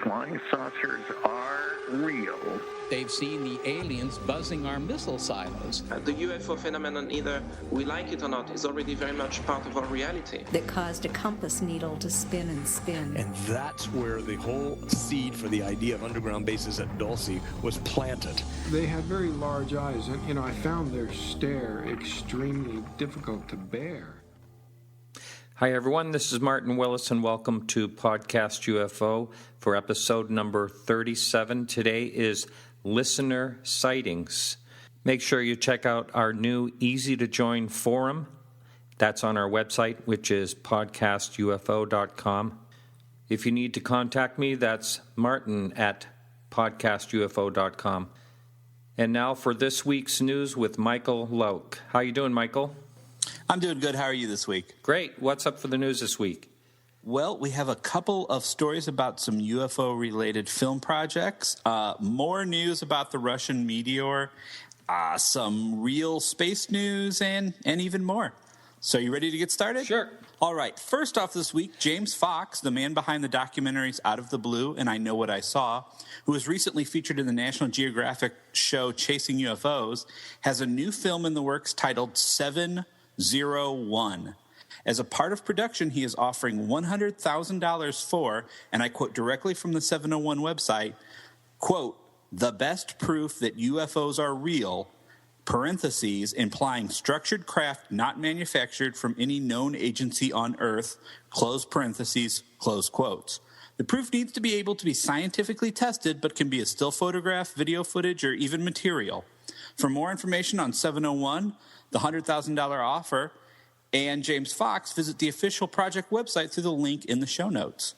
flying saucers are real. They've seen the aliens buzzing our missile silos. The UFO phenomenon, either we like it or not, is already very much part of our reality. That caused a compass needle to spin and spin. And that's where the whole seed for the idea of underground bases at Dulce was planted. They had very large eyes, and I found their stare extremely difficult to bear. Hi, everyone. This is Martin Willis, and welcome to Podcast UFO for episode number 37. Today is Listener Sightings. Make sure you check out our new easy-to-join forum. That's on our website, which is podcastufo.com. If you need to contact me, that's Martin at podcastufo.com. And now for this week's news with Michael Lauck. How you doing, Michael? I'm doing good. How are you this week? Great. What's up for the news this week? Well, we have a couple of stories about some UFO-related film projects, more news about the Russian meteor, some real space news, and even more. So you ready to get started? Sure. All right. First off this week, James Fox, the man behind the documentaries Out of the Blue and I Know What I Saw, who was recently featured in the National Geographic show Chasing UFOs, has a new film in the works titled 701. As a part of production, he is offering $100,000 for, and I quote directly from the 701 website, quote, the best proof that UFOs are real, parentheses, implying structured craft not manufactured from any known agency on Earth, close parentheses, close quotes. The proof needs to be able to be scientifically tested, but can be a still photograph, video footage, or even material. For more information on 701, the $100,000 offer, and James Fox, visit the official project website through the link in the show notes.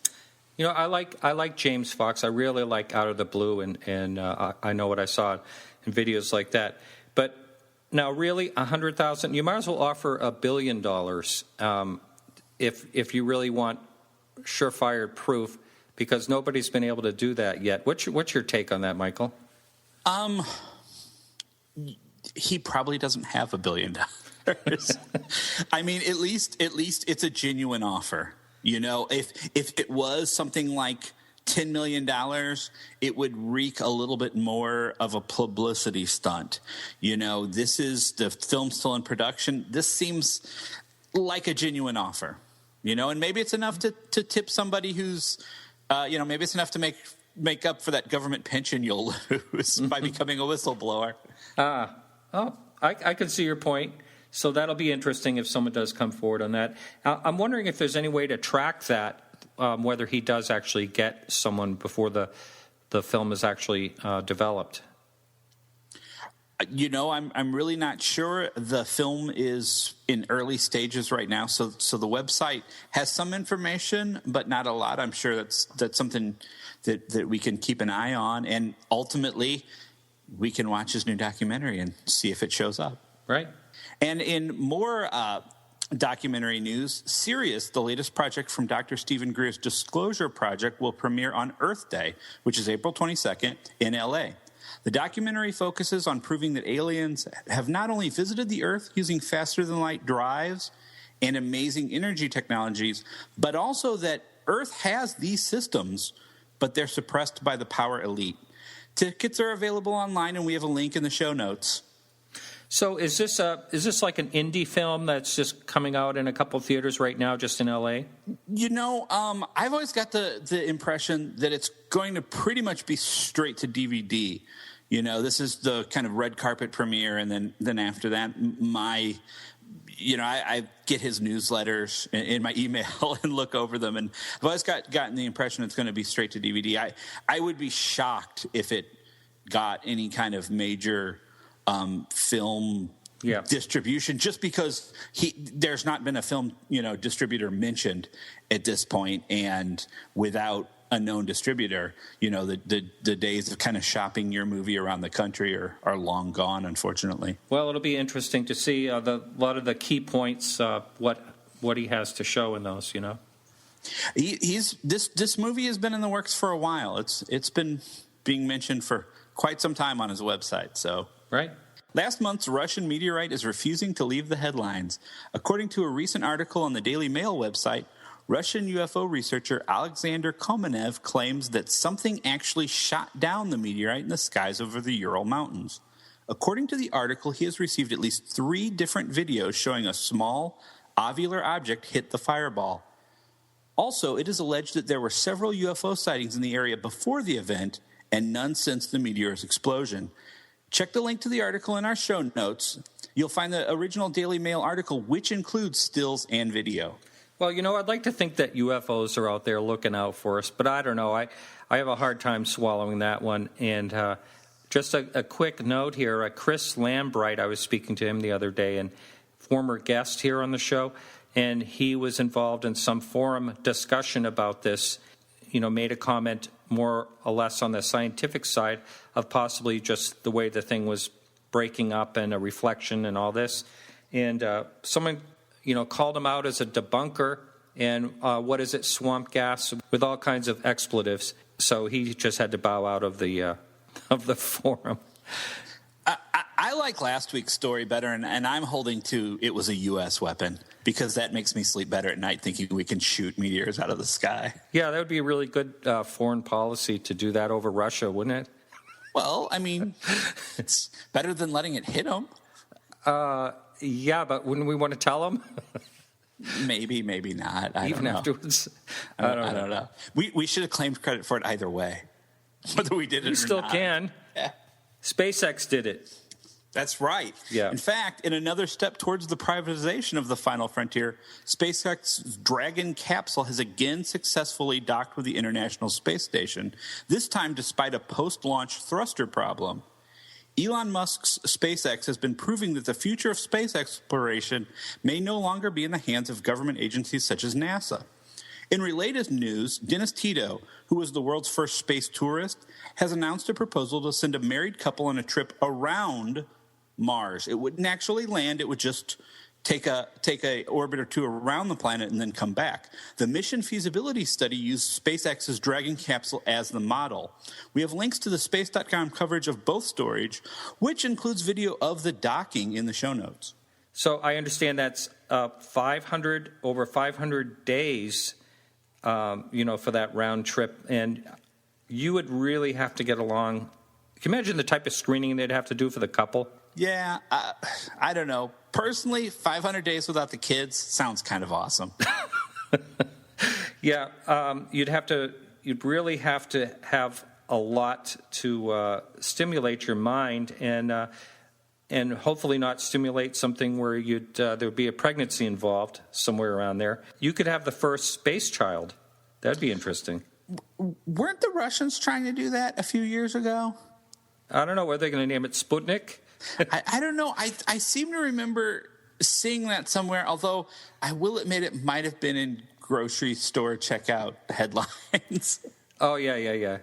You know, I like James Fox. I really like Out of the Blue, and I Know What I Saw in videos like that. But now, really, $100,000. You might as well offer $1 billion if you really want surefire proof, because nobody's been able to do that yet. What's your take on that, Michael? He probably doesn't have $1 billion. I mean, at least it's a genuine offer. You know, if it was something like $10 million, it would reek a little bit more of a publicity stunt. You know, this is the film still in production. This seems like a genuine offer. You know, and maybe it's enough to tip somebody who's, maybe it's enough to make up for that government pension you'll lose by becoming a whistleblower. I can see your point. So that'll be interesting if someone does come forward on that. I'm wondering if there's any way to track that, whether he does actually get someone before the film is actually developed. You know, I'm really not sure. The film is in early stages right now, so the website has some information, but not a lot. I'm sure that's something that we can keep an eye on, and ultimately we can watch his new documentary and see if it shows up. Right. And in more documentary news, Sirius, the latest project from Dr. Stephen Greer's Disclosure Project, will premiere on Earth Day, which is April 22nd in L.A. The documentary focuses on proving that aliens have not only visited the Earth using faster-than-light drives and amazing energy technologies, but also that Earth has these systems, but they're suppressed by the power elite. Tickets are available online, and we have a link in the show notes. So is this like an indie film that's just coming out in a couple of theaters right now, just in L.A.? You know, I've always got the impression that it's going to pretty much be straight to DVD. You know, this is the kind of red carpet premiere, and then after that, I get his newsletters in my email and look over them, and I've always gotten the impression it's going to be straight to DVD. I would be shocked if it got any kind of major film distribution, just because there's not been a film distributor mentioned at this point, and without a known distributor, the days of kind of shopping your movie around the country are long gone, unfortunately. Well, it'll be interesting to see a lot of the key points, what he has to show in those. This movie has been in the works for a while. It's been being mentioned for quite some time on his website. So right. Last month's Russian meteorite is refusing to leave the headlines. According to a recent article on the Daily Mail website, Russian UFO researcher Alexander Komenev claims that something actually shot down the meteorite in the skies over the Ural Mountains. According to the article, he has received at least 3 different videos showing a small, ovular object hit the fireball. Also, it is alleged that there were several UFO sightings in the area before the event and none since the meteor's explosion. Check the link to the article in our show notes. You'll find the original Daily Mail article, which includes stills and video. Well, I'd like to think that UFOs are out there looking out for us, but I don't know. I have a hard time swallowing that one. And just a quick note here, Chris Lambright, I was speaking to him the other day, and former guest here on the show, and he was involved in some forum discussion about this, made a comment more or less on the scientific side of possibly just the way the thing was breaking up and a reflection and all this. And someone called him out as a debunker and swamp gas with all kinds of expletives. So he just had to bow out of the forum. I like last week's story better, and I'm holding to it was a U.S. weapon because that makes me sleep better at night thinking we can shoot meteors out of the sky. Yeah, that would be a really good foreign policy to do that over Russia, wouldn't it? Well, I mean, it's better than letting it hit them. Yeah, but wouldn't we want to tell them? Maybe not. I Even don't know. Afterwards? I don't know. We should have claimed credit for it either way, whether we did it or not. You still can. Yeah. SpaceX did it. That's right. Yeah. In fact, in another step towards the privatization of the final frontier, SpaceX's Dragon capsule has again successfully docked with the International Space Station, this time despite a post-launch thruster problem. Elon Musk's SpaceX has been proving that the future of space exploration may no longer be in the hands of government agencies such as NASA. In related news, Dennis Tito, who was the world's first space tourist, has announced a proposal to send a married couple on a trip around Mars. It wouldn't actually land, it would just take a orbit or two around the planet and then come back. The mission feasibility study used SpaceX's Dragon capsule as the model. We have links to the space.com coverage of both stories, which includes video of the docking in the show notes. So I understand that's over 500 days, for that round trip, and you would really have to get along. Can you imagine the type of screening they'd have to do for the couple? Yeah, I don't know. Personally, 500 days without the kids sounds kind of awesome. Yeah, you'd really have to have a lot to stimulate your mind, and hopefully not stimulate something where there'd be a pregnancy involved somewhere around there. You could have the first space child. That'd be interesting. Weren't the Russians trying to do that a few years ago? I don't know. Were they going to name it Sputnik? I don't know. I seem to remember seeing that somewhere, although I will admit it might have been in grocery store checkout headlines. Oh, yeah.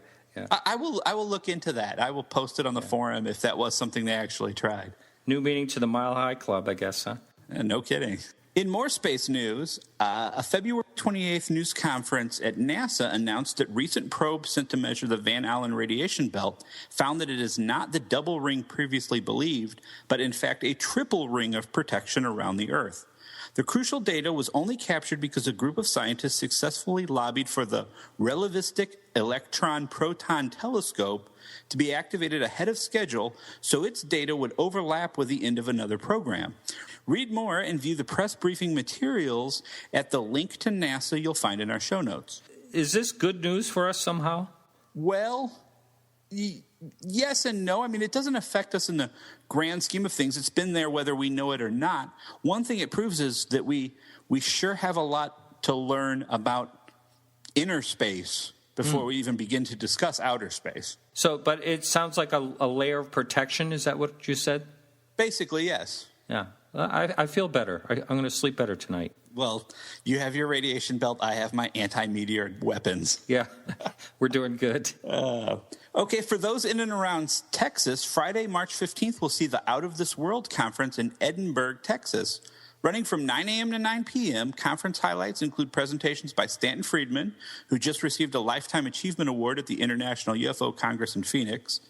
I will look into that. I will post it on the forum if that was something they actually tried. New meaning to the Mile High Club, I guess, huh? No kidding. In more space news, a February 28th news conference at NASA announced that recent probes sent to measure the Van Allen radiation belt found that it is not the double ring previously believed, but in fact a triple ring of protection around the Earth. The crucial data was only captured because a group of scientists successfully lobbied for the relativistic electron-proton telescope to be activated ahead of schedule so its data would overlap with the end of another program. Read more and view the press briefing materials at the link to NASA you'll find in our show notes. Is this good news for us somehow? Well, yes and no. I mean, it doesn't affect us in the grand scheme of things. It's been there whether we know it or not. One thing it proves is that we sure have a lot to learn about inner space before we even begin to discuss outer space. So, but it sounds like a layer of protection. Is that what you said? Basically, yes. Yeah. I feel better. I'm going to sleep better tonight. Well, you have your radiation belt. I have my anti-meteor weapons. Yeah, we're doing good. Okay, for those in and around Texas, Friday, March 15th, we'll see the Out of This World Conference in Edinburgh, Texas. Running from 9 a.m. to 9 p.m., conference highlights include presentations by Stanton Friedman, who just received a Lifetime Achievement Award at the International UFO Congress in Phoenix,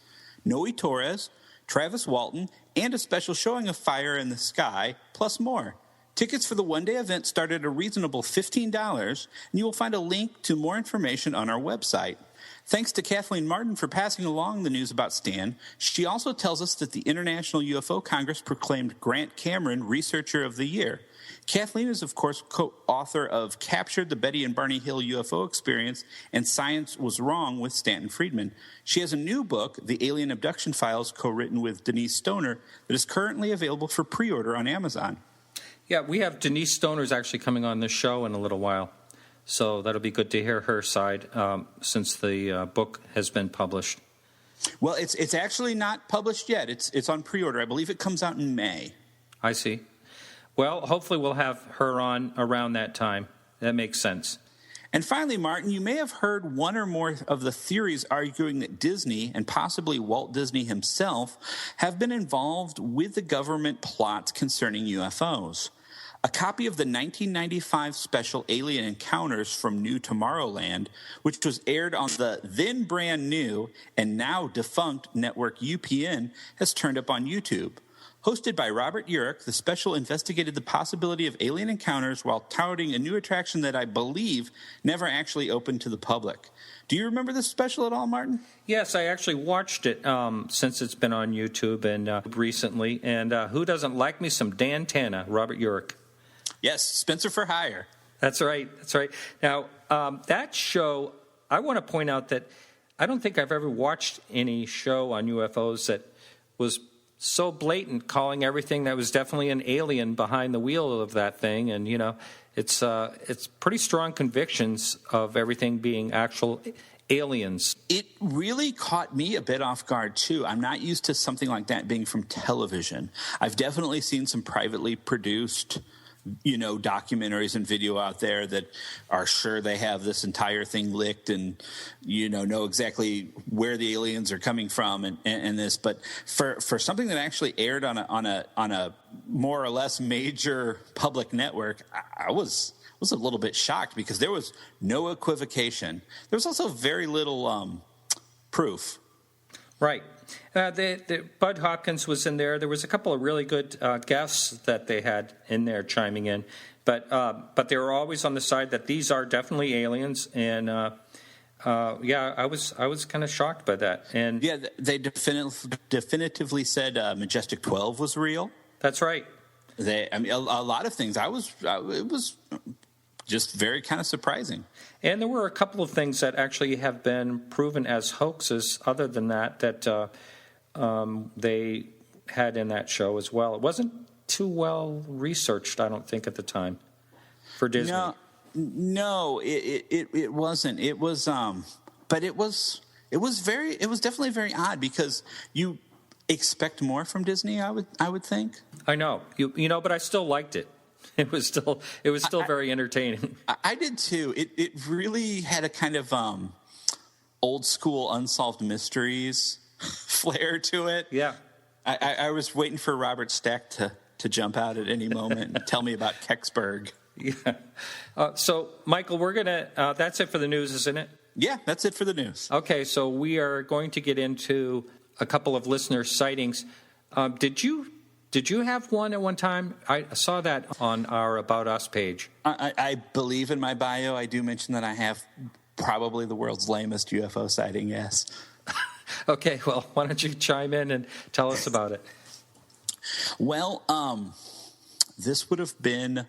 Noe Torres, Travis Walton, and a special showing of Fire in the Sky, plus more. Tickets for the one-day event start at a reasonable $15, and you will find a link to more information on our website. Thanks to Kathleen Martin for passing along the news about Stan. She also tells us that the International UFO Congress proclaimed Grant Cameron Researcher of the Year. Kathleen is, of course, co-author of Captured the Betty and Barney Hill UFO Experience and Science Was Wrong with Stanton Friedman. She has a new book, The Alien Abduction Files, co-written with Denise Stoner, that is currently available for pre-order on Amazon. Yeah, we have Denise Stoner's actually coming on this show in a little while. So that'll be good to hear her side since the book has been published. Well, it's actually not published yet. It's on pre-order. I believe it comes out in May. I see. Well, hopefully we'll have her on around that time. That makes sense. And finally, Martin, you may have heard one or more of the theories arguing that Disney, and possibly Walt Disney himself, have been involved with the government plots concerning UFOs. A copy of the 1995 special Alien Encounters from New Tomorrowland, which was aired on the then brand new and now defunct network UPN, has turned up on YouTube. Hosted by Robert Urich, the special investigated the possibility of alien encounters while touting a new attraction that I believe never actually opened to the public. Do you remember this special at all, Martin? Yes, I actually watched it since it's been on YouTube and recently. And who doesn't like me some Dan Tana, Robert Urich? Yes, Spencer for Hire. That's right. That's right. Now, that show, I want to point out that I don't think I've ever watched any show on UFOs that was so blatant, calling everything that was definitely an alien behind the wheel of that thing. And, you know, it's pretty strong convictions of everything being actual aliens. It really caught me a bit off guard, too. I'm not used to something like that being from television. I've definitely seen some privately produced documentaries and video out there that are sure they have this entire thing licked and, know exactly where the aliens are coming from and this. But for something that actually aired on a more or less major public network, I was a little bit shocked because there was no equivocation. There was also very little proof. Right. The Bud Hopkins was in there. There was a couple of really good guests that they had in there chiming in, but they were always on the side that these are definitely aliens. And I was kind of shocked by that. And yeah, they definitively said Majestic 12 was real. That's right. A lot of things. It was just very kind of surprising. And there were a couple of things that actually have been proven as hoaxes other than that they had in that show as well. It wasn't too well researched, I don't think, at the time for Disney. No, it wasn't. It was, but it was definitely very odd because you expect more from Disney, I would think. I know, but I still liked it. It was still very entertaining. I did too. It really had a kind of old school Unsolved Mysteries flair to it. Yeah. I was waiting for Robert Stack to jump out at any moment and tell me about Kecksburg. Yeah. So, Michael, we're gonna. That's it for the news, isn't it? Yeah, that's it for the news. Okay, so we are going to get into a couple of listener sightings. Did you have one at one time? I saw that on our About Us page. I believe in my bio, I do mention that I have probably the world's lamest UFO sighting, yes. Okay, well, why don't you chime in and tell us about it? Well, this would have been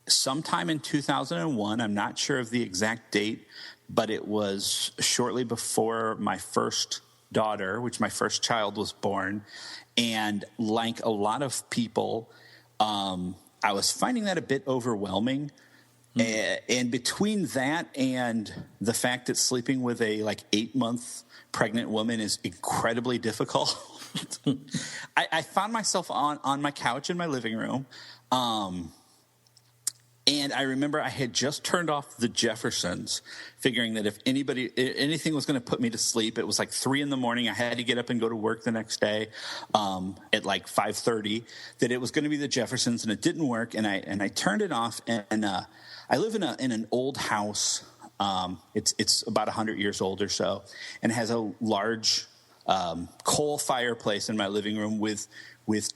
sometime in 2001. I'm not sure of the exact date, but it was shortly before my first daughter, which my first child was born. And like a lot of people, I was finding that a bit overwhelming. And between that and the fact that sleeping with a 8-month pregnant woman is incredibly difficult, I found myself on my couch in my living room. And I remember I had just turned off The Jeffersons, figuring that if anything was going to put me to sleep, it was 3 a.m. I had to get up and go to work the next day at 5:30. That it was going to be The Jeffersons, and it didn't work. And I turned it off. And I live in an old house. It's about 100 years old or so, and has a large coal fireplace in my living room with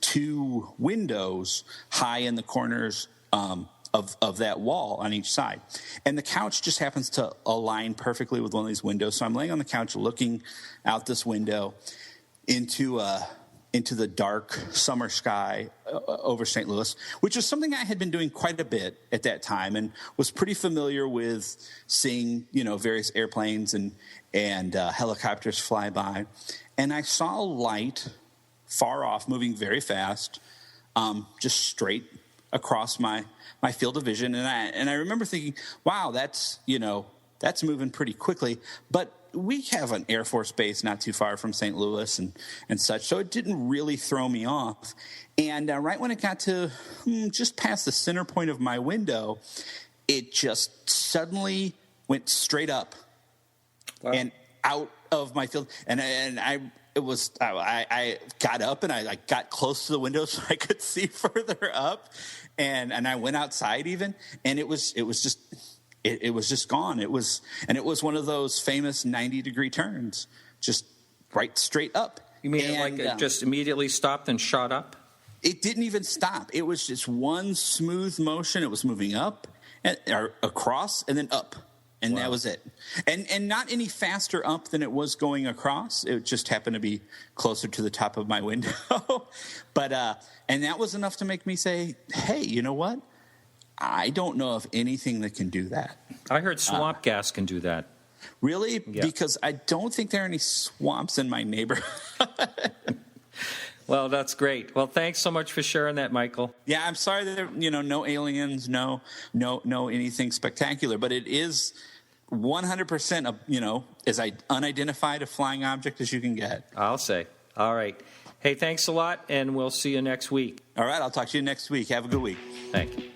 2 windows high in the corners of that wall on each side. And the couch just happens to align perfectly with one of these windows. So I'm laying on the couch looking out this window into the dark summer sky over St. Louis, which is something I had been doing quite a bit at that time and was pretty familiar with seeing, various airplanes and helicopters fly by. And I saw a light far off, moving very fast, just straight across my field of vision. And I remember thinking, wow, that's moving pretty quickly. But we have an Air Force base not too far from St. Louis and such, so it didn't really throw me off. And right when it got to just past the center point of my window, it just suddenly went straight up. Wow. And out of my field. And I got up and I got close to the window so I could see further up. And I went outside even, and it was just gone. It was one of those famous 90-degree turns, just right straight up. You mean it just immediately stopped and shot up? It didn't even stop. It was just one smooth motion. It was moving up or across and then up, and That was it. And not any faster up than it was going across. It just happened to be closer to the top of my window. But and that was enough to make me say, hey, you know what? I don't know of anything that can do that. I heard swamp gas can do that. Really? Yeah. Because I don't think there are any swamps in my neighborhood. Well, that's great. Well, thanks so much for sharing that, Michael. Yeah, I'm sorry that there, no aliens, no anything spectacular, but it is 100%, as unidentified a flying object as you can get. I'll say. All right. Hey, thanks a lot, and we'll see you next week. All right, I'll talk to you next week. Have a good week. Thank you.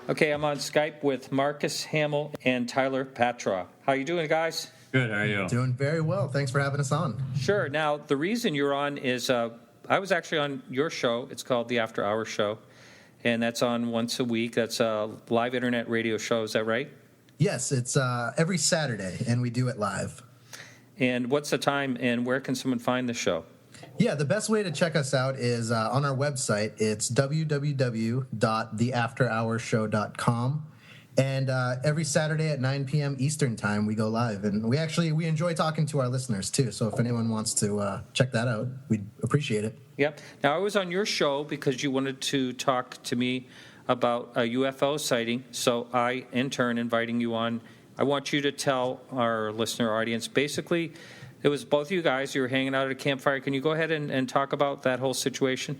Okay, I'm on Skype with Marcus Hamel and Tyler Patraw. How you doing, guys? Good, how are you? Doing very well. Thanks for having us on. Sure. Now, the reason you're on is I was actually on your show. It's called The After Hours Show, and that's on once a week. That's a live internet radio show. Is that right? Yes, it's every Saturday, and we do it live. And what's the time, and where can someone find the show? Yeah, the best way to check us out is on our website. It's www.theafterhourshow.com. And every Saturday at 9 p.m. Eastern Time, we go live. And we enjoy talking to our listeners, too. So if anyone wants to check that out, we'd appreciate it. Yep. Now, I was on your show because you wanted to talk to me about a UFO sighting. So I, in turn, inviting you on. I want you to tell our listener audience, basically, it was both of you guys. You were hanging out at a campfire. Can you go ahead and talk about that whole situation?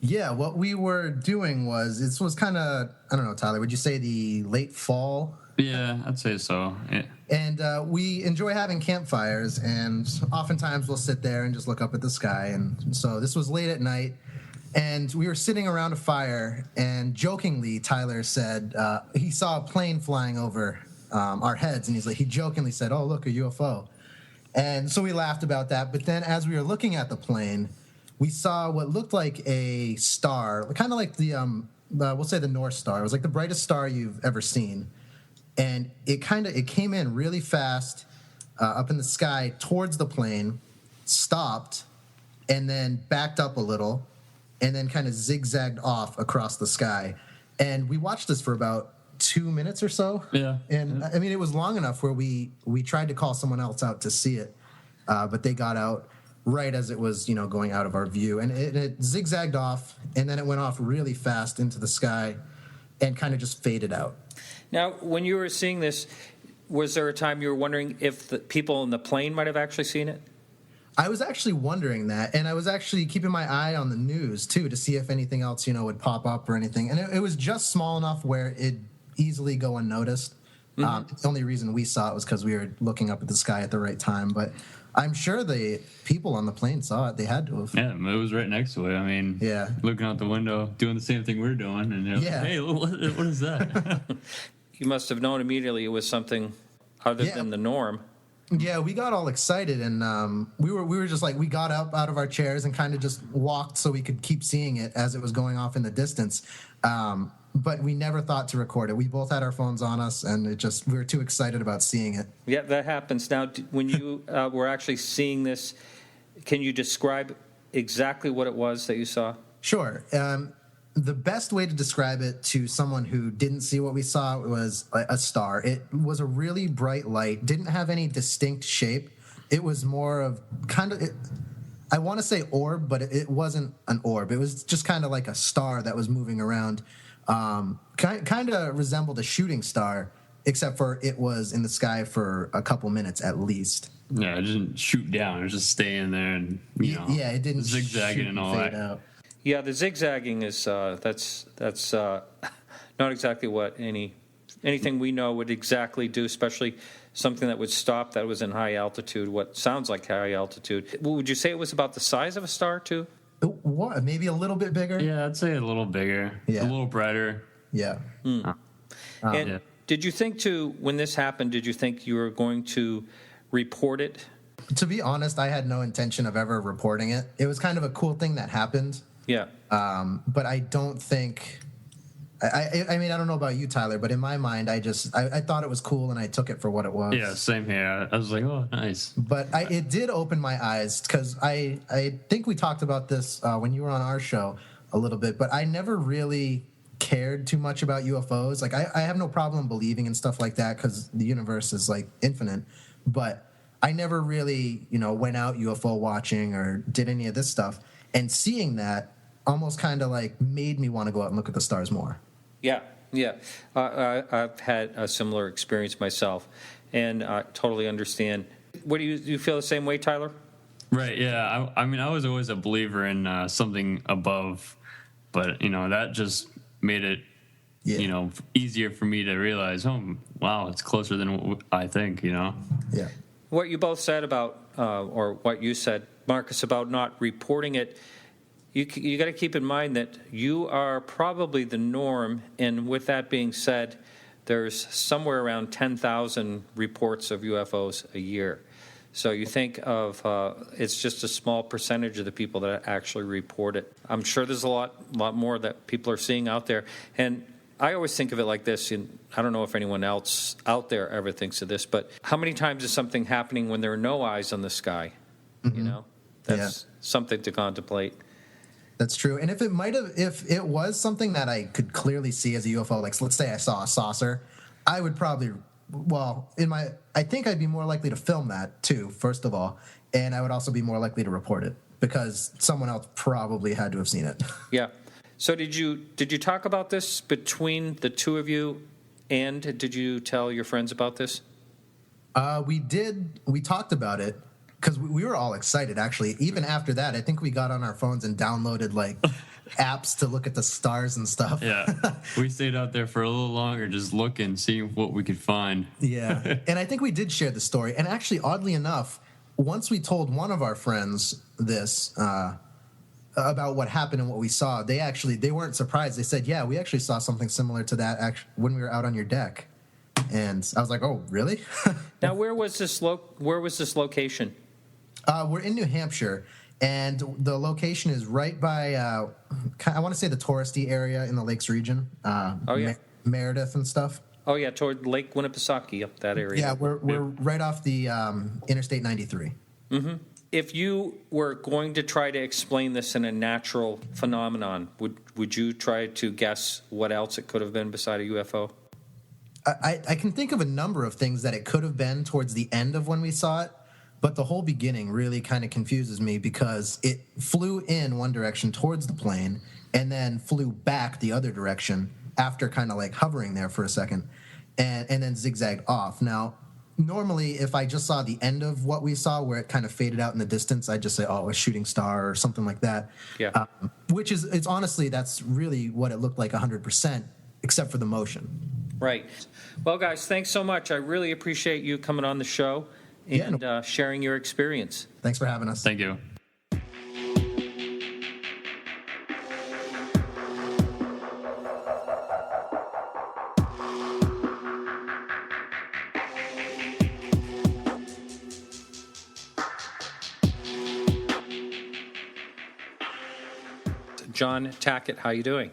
Yeah, what we were doing was, this was kind of, I don't know, Tyler, would you say the late fall? Yeah, I'd say so. Yeah. And we enjoy having campfires, and oftentimes we'll sit there and just look up at the sky. And so this was late at night, and we were sitting around a fire, and jokingly, Tyler said he saw a plane flying over our heads, and he jokingly said, "Oh, look, a UFO." And so we laughed about that. But then as we were looking at the plane, we saw what looked like a star, kind of like the, we'll say the North Star. It was like the brightest star you've ever seen. And it came in really fast up in the sky towards the plane, stopped, and then backed up a little, and then kind of zigzagged off across the sky. And we watched this for about 2 minutes or so. Yeah. And I mean, it was long enough where we tried to call someone else out to see it, but they got out right as it was, going out of our view. And it zigzagged off, and then it went off really fast into the sky and kind of just faded out. Now, when you were seeing this, was there a time you were wondering if the people in the plane might have actually seen it? I was actually wondering that, and I was actually keeping my eye on the news, too, to see if anything else, would pop up or anything. And it was just small enough where it'd easily go unnoticed. Mm-hmm. The only reason we saw it was because we were looking up at the sky at the right time. But I'm sure the people on the plane saw it. They had to have. Yeah, it was right next to it. I mean, yeah, looking out the window, doing the same thing we're doing. And yeah. Like, hey, what is that? You must have known immediately it was something other than the norm. Yeah, we got all excited, and we were just like, we got up out of our chairs and kind of just walked so we could keep seeing it as it was going off in the distance. But we never thought to record it. We both had our phones on us, and we were too excited about seeing it. Yeah, that happens. Now, when you were actually seeing this, can you describe exactly what it was that you saw? Sure. The best way to describe it to someone who didn't see what we saw was a star. It was a really bright light, didn't have any distinct shape. It was more of I want to say orb, but it wasn't an orb. It was just kind of like a star that was moving around. Kind of resembled a shooting star, except for it was in the sky for a couple minutes at least. Yeah, it didn't shoot down. It was just staying there and, yeah, it didn't zigzagging and all that. Out. Yeah, the zigzagging is that's not exactly what anything we know would exactly do, especially something that would stop that was in high altitude, what sounds like high altitude. Would you say it was about the size of a star, too? What? Maybe a little bit bigger? Yeah, I'd say a little bigger, a little brighter. Yeah. And did you think when this happened, did you think you were going to report it? To be honest, I had no intention of ever reporting it. It was kind of a cool thing that happened. Yeah. But I don't think... I mean, I don't know about you, Tyler, but in my mind, I thought it was cool and I took it for what it was. Yeah, same here. I was like, oh, nice. But it did open my eyes, because I think we talked about this when you were on our show a little bit, but I never really cared too much about UFOs. Like, I have no problem believing in stuff like that because the universe is, like, infinite. But I never really, went out UFO watching or did any of this stuff. And seeing that almost kind of, like, made me want to go out and look at the stars more. Yeah. I've had a similar experience myself, and I totally understand. What do you feel the same way, Tyler? Right, yeah. I mean, I was always a believer in something above, but, that just made it, easier for me to realize, oh, wow, it's closer than what I think, Yeah. What you both said about, or what you said, Marcus, about not reporting it, you got to keep in mind that you are probably the norm, and with that being said, there's somewhere around 10,000 reports of UFOs a year. So you think of it's just a small percentage of the people that actually report it. I'm sure there's a lot more that people are seeing out there, and I always think of it like this, and I don't know if anyone else out there ever thinks of this, but how many times is something happening when there are no eyes on the sky? Mm-hmm. That's something to contemplate. That's true. And if it was something that I could clearly see as a UFO, like let's say I saw a saucer, I would probably, I think I'd be more likely to film that too, first of all, and I would also be more likely to report it because someone else probably had to have seen it. Yeah. So did you talk about this between the two of you, and did you tell your friends about this? We did. We talked about it. Because we were all excited, actually. Even after that, I think we got on our phones and downloaded, like, apps to look at the stars and stuff. Yeah. We stayed out there for a little longer just looking, seeing what we could find. Yeah. And I think we did share the story. And actually, oddly enough, once we told one of our friends this about what happened and what we saw, they weren't surprised. They said, yeah, we actually saw something similar to that when we were out on your deck. And I was like, oh, really? Now, where was this location? We're in New Hampshire, and the location is right by, I want to say the touristy area in the Lakes region. Meredith and stuff. Oh, yeah, toward Lake Winnipesaukee, up that area. Yeah, we're right off the Interstate 93. Mm-hmm. If you were going to try to explain this in a natural phenomenon, would you try to guess what else it could have been beside a UFO? I can think of a number of things that it could have been towards the end of when we saw it. But the whole beginning really kind of confuses me because it flew in one direction towards the plane and then flew back the other direction after kind of like hovering there for a second and then zigzagged off. Now, normally if I just saw the end of what we saw where it kind of faded out in the distance, I'd just say, oh, a shooting star or something like that. Yeah. It's honestly, that's really what it looked like 100%, except for the motion. Right. Well, guys, thanks so much. I really appreciate you coming on the show and sharing your experience. Thanks for having us. Thank you. John Tackett. How you doing?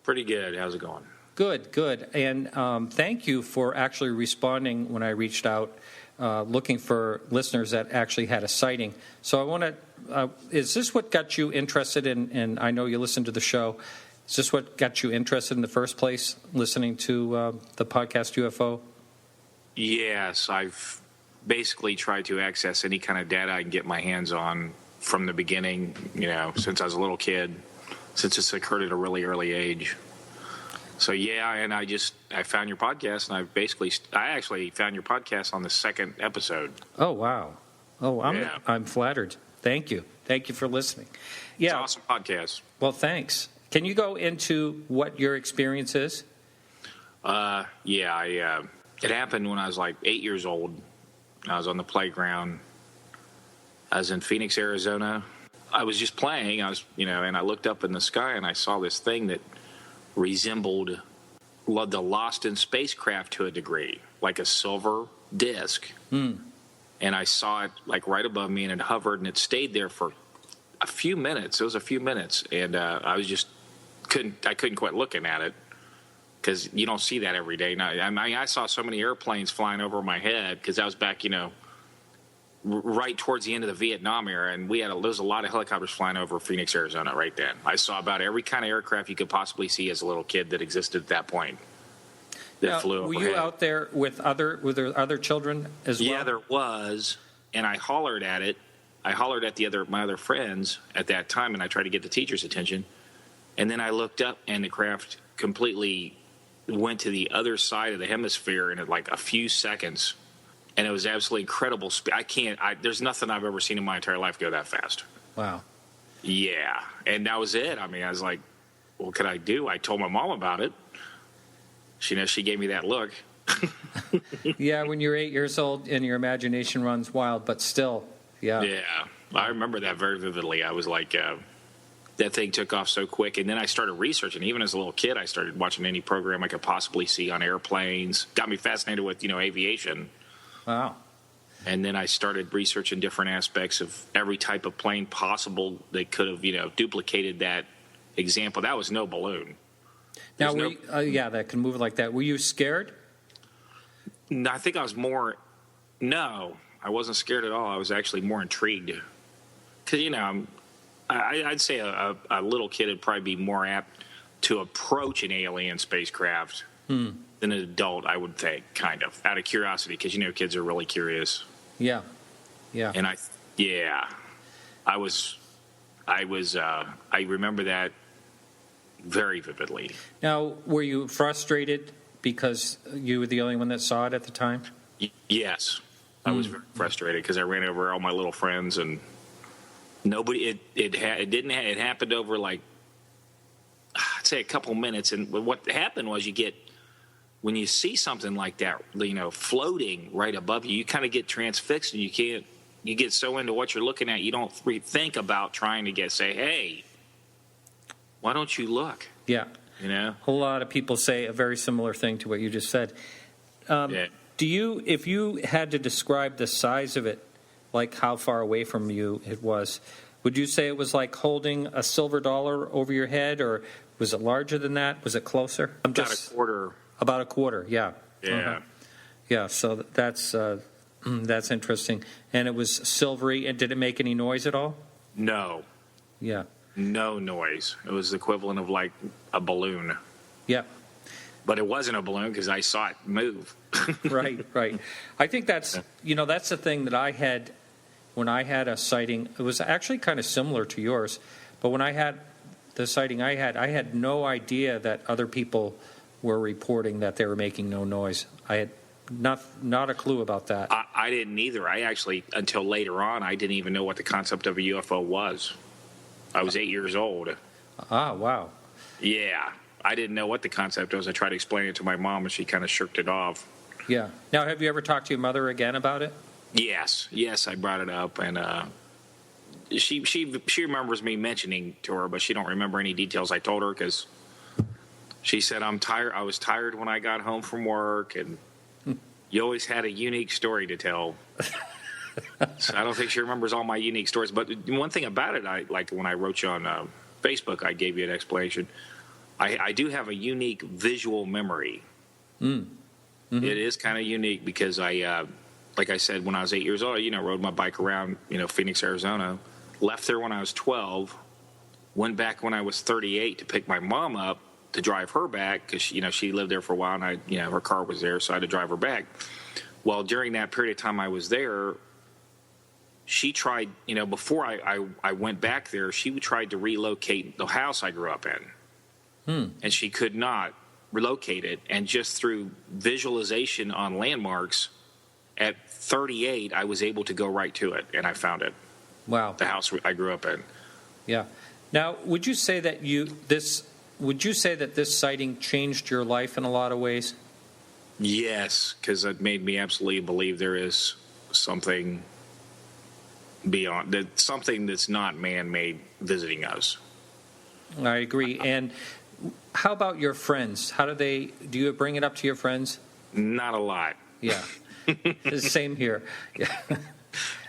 Pretty good. How's it going? Good, good. And thank you for actually responding when I reached out, looking for listeners that actually had a sighting. So I want to, is this what got you interested in, and I know you listen to the show, is this what got you interested in the first place, listening to the podcast UFO? Yes, I've basically tried to access any kind of data I can get my hands on from the beginning, since I was a little kid, since this occurred at a really early age. So, yeah, and I found your podcast, and I actually found your podcast on the second episode. Oh, wow. Oh, I'm flattered. Thank you. Thank you for listening. Yeah. It's an awesome podcast. Well, thanks. Can you go into what your experience is? It happened when I was like 8 years old. I was on the playground. I was in Phoenix, Arizona. I was just playing. And I looked up in the sky, and I saw this thing that resembled the Lost in spacecraft to a degree, like a silver disc. And I saw it like right above me, and it hovered, and it stayed there for a few minutes. It was a few minutes, and I couldn't quit looking at it, because you don't see that every day. Now, I saw so many airplanes flying over my head, because that was back, right towards the end of the Vietnam era, and there was a lot of helicopters flying over Phoenix, Arizona right then. I saw about every kind of aircraft you could possibly see as a little kid that existed at that point. That flew overhead. Were you out there were there other children as well? Yeah, there was, and I hollered at it. I hollered at my other friends at that time, and I tried to get the teacher's attention. And then I looked up, and the craft completely went to the other side of the hemisphere in like a few seconds. And it was absolutely incredible. There's nothing I've ever seen in my entire life go that fast. Wow. Yeah. And that was it. I mean, I was like, what could I do? I told my mom about it. She gave me that look. Yeah, when you're 8 years old and your imagination runs wild, but still, yeah. Yeah. I remember that very vividly. I was like, that thing took off so quick. And then I started researching. Even as a little kid, I started watching any program I could possibly see on airplanes. Got me fascinated with, aviation. Wow. And then I started researching different aspects of every type of plane possible that could have, duplicated that example. That was no balloon. Now, that can move like that. Were you scared? No, I think I was more. No, I wasn't scared at all. I was actually more intrigued. Because, I'd say a little kid would probably be more apt to approach an alien spacecraft than an adult, I would think, kind of, out of curiosity, because, kids are really curious. Yeah. Yeah. And I remember that very vividly. Now, were you frustrated because you were the only one that saw it at the time? Yes. I was very frustrated because I ran over all my little friends, and nobody, it happened over like, I'd say a couple minutes. And what happened was when you see something like that, floating right above you, you kind of get transfixed, and you get so into what you're looking at, you don't think about trying to say, hey, why don't you look? Yeah. A lot of people say a very similar thing to what you just said. Yeah. If you had to describe the size of it, like how far away from you it was, would you say it was like holding a silver dollar over your head, or was it larger than that? Was it closer? About a quarter. About a quarter, yeah. Yeah. Uh-huh. Yeah, so that's interesting. And it was silvery, and did it make any noise at all? No. Yeah. No noise. It was the equivalent of like a balloon. Yeah. But it wasn't a balloon because I saw it move. Right. I think that's the thing that I had when I had a sighting. It was actually kind of similar to yours, but when I had the sighting I had no idea that other people were reporting that they were making no noise. I had not a clue about that. I didn't either. I actually, until later on, I didn't even know what the concept of a UFO was. I was 8 years old. Ah, wow. Yeah. I didn't know what the concept was. I tried to explain it to my mom, and she kind of shirked it off. Yeah. Now, have you ever talked to your mother again about it? Yes, I brought it up, and she remembers me mentioning to her, but she don't remember any details I told her because she said I'm tired. I was tired when I got home from work, and you always had a unique story to tell. So I don't think she remembers all my unique stories. But one thing about it, I like when I wrote you on Facebook, I gave you an explanation. I do have a unique visual memory. Mm-hmm. It is kind of unique because like I said, when I was 8 years old, rode my bike around, Phoenix, Arizona. Left there when I was 12. Went back when I was 38 to pick my mom up to drive her back because, she lived there for a while and her car was there, so I had to drive her back. Well, during that period of time I was there, she tried, before I went back there, she tried to relocate the house I grew up in. And she could not relocate it. And just through visualization on landmarks, at 38, I was able to go right to it, and I found it. Wow. The house I grew up in. Yeah. Now, would you say that this sighting changed your life in a lot of ways? Yes, because it made me absolutely believe there is something beyond that, something that's not man-made visiting us. I agree. And how about your friends? Do you bring it up to your friends? Not a lot. Yeah. The same here. Yeah.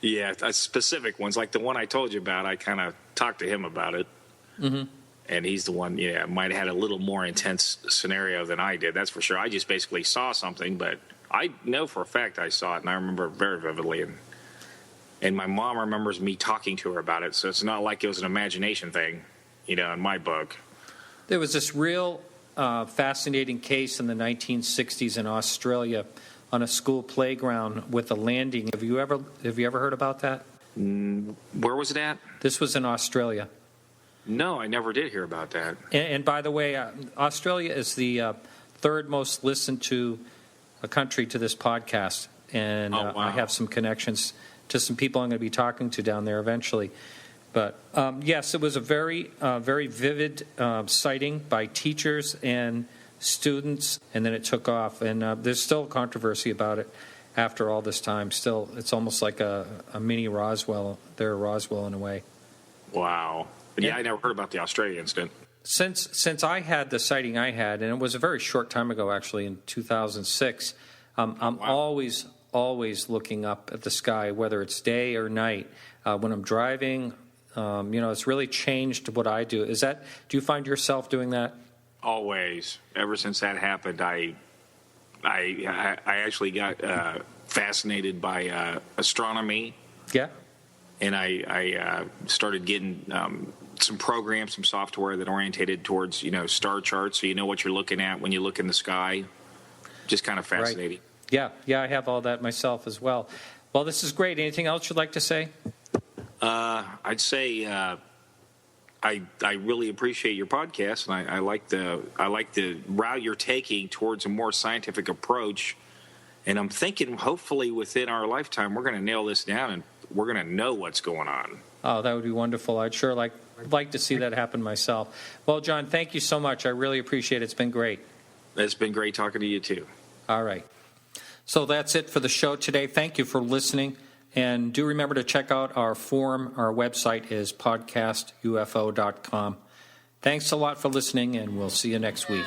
Yeah, specific ones like the one I told you about. I kind of talked to him about it, and he's the one. Yeah, might have had a little more intense scenario than I did. That's for sure. I just basically saw something, but I know for a fact I saw it, and I remember it very vividly. And my mom remembers me talking to her about it, so it's not like it was an imagination thing, in my book. There was this real fascinating case in the 1960s in Australia on a school playground with a landing. Have you ever heard about that? Where was it at? This was in Australia. No, I never did hear about that. And by the way, Australia is the third most listened to country to this podcast. And wow. I have some connections to some people I'm going to be talking to down there eventually. But yes, it was a very, very vivid sighting by teachers and students, and then it took off. And there's still controversy about it after all this time. Still, it's almost like a mini Roswell. They're Roswell in a way. Wow. But yeah, I never heard about the Australia incident. Since I had the sighting I had, and it was a very short time ago, actually, in 2006, I'm always looking up at the sky, whether it's day or night. When I'm driving, it's really changed what I do. Do you find yourself doing that? Always. Ever since that happened, I actually got fascinated by astronomy. Yeah. And I started getting some programs, some software that orientated towards, star charts, so you know what you're looking at when you look in the sky. Just kind of fascinating. Right. Yeah, I have all that myself as well. Well, this is great. Anything else you'd like to say? I'd say I really appreciate your podcast, and I like the route you're taking towards a more scientific approach. And I'm thinking, hopefully, within our lifetime, we're going to nail this down, and we're going to know what's going on. Oh, that would be wonderful. I'd sure like to see that happen myself. Well, John, thank you so much. I really appreciate it. It's been great. It's been great talking to you, too. All right. So that's it for the show today. Thank you for listening. And do remember to check out our forum. Our website is podcastufo.com. Thanks a lot for listening, and we'll see you next week.